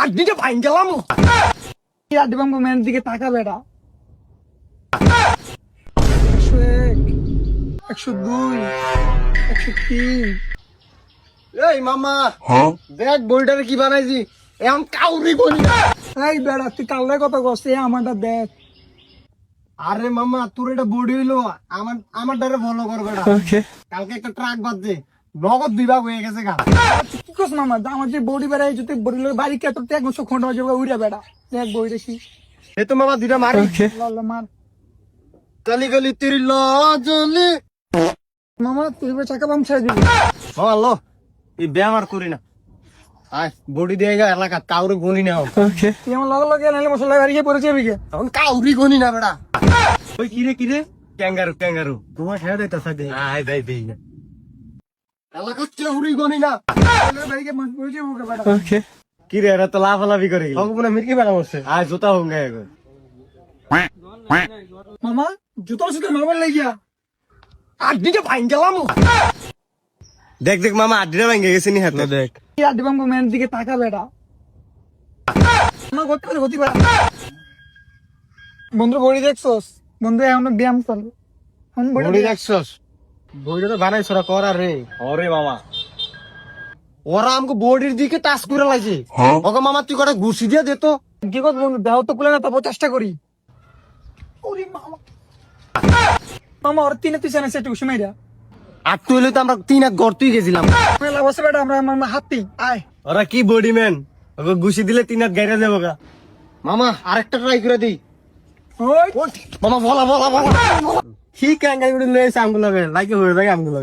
আড্ডিটা ভাঙ গেলাম। আড্ডি ভাঙবো মেয়ের দিকে তাকা বেটা। 101, 102, 103। এই মামা দেখ বইটারে কি বানাইছি, এখন কাউরি করি না। এই বেড়া তুই কাল্লাই কথা কষ্ট আমারটা দেখ। আরে মামা তোর এটা বডি হইলো, আমার দ্বারা ফলো কর বেটা। কালকে একটা ট্রাক বাজছে, নগদ 2 ভাগ হয়ে গেছে গা। তুই কি করছ মামা? আমার যে বডি বেড়াই যদি বডি বাড়ি কে তোর এক বছর খন্ড হয়ে উড়ে বেড়া। দেখ বই দেখি এই তো মামা 2টা মারি। মার গলি গলি তেরি লজলি। মামা তুই চাকা পাম ছেড়ে দিবি। মামা লো এই ব্যায়াম করি না, আয় বডি দিয়ে গা এলাকা কাউরি গনি না। তুই আমার লগে লগে নাইলে মশলা বাড়ি গিয়ে পড়েছে বিকে। এখন কাউরি গনি না বেটা। ওই কিরে ক্যাঙ্গারু তোমার ছেড়ে দিতে থাকে। আয় ভাই ভাই এলাকা কেউরি গনি না। বাড়ি গিয়ে পড়েছে বুকে বেড়া। কিরে এরা তো লাফালাফি করে ভগবান মির্কি বেড়া বসছে। আয় জুতা হোঙ্গে এখন। মামা জুতো সাথে মামার লাগিয়া আড্ডিটা ভাঙ গেলাম। দেখ দেখ মামা আড্ডিটা ভাঙে গেছে নি হাতে দেখ। আড্ডি ভাঙবো মেয়ের দিকে তাকা বেটা। আমার গতি করে গতি বেড়া। বন্ধু বড়ি দেখছোস? বন্ধু এখন ব্যায়াম করবে। বডি দেখছস? বডিটা তো বানাইছ ওরা কর রে। ওরে মামা ওরা আমাকে বডির দিকে টাচ করে লাইছে। ওকে মামা তুই কটা ঘুষি দিয়ে দে তো। কি কথা বন্ধু দেহ তো খুলে না তারপর চেষ্টা করি। ওরে মামা মামা ওর তিনে তুই জানিস একটু ঘুষি মাইরা। আর তুই হইলে তো আমরা 3 এক গর্তই গেছিলাম। লাভ আছে বেটা আমরা আমার হাতি আয়। ওরা কি বডি ম্যান, ওকে ঘুষি দিলে 3 এক গাইরা যাবো গা। মামা আরেকটা ট্রাই করে দিই। ওই মামা বলা কি ক্যাঙ্গারু লয়েছে আমগুলো লাগে হয়ে যায় আমগুলো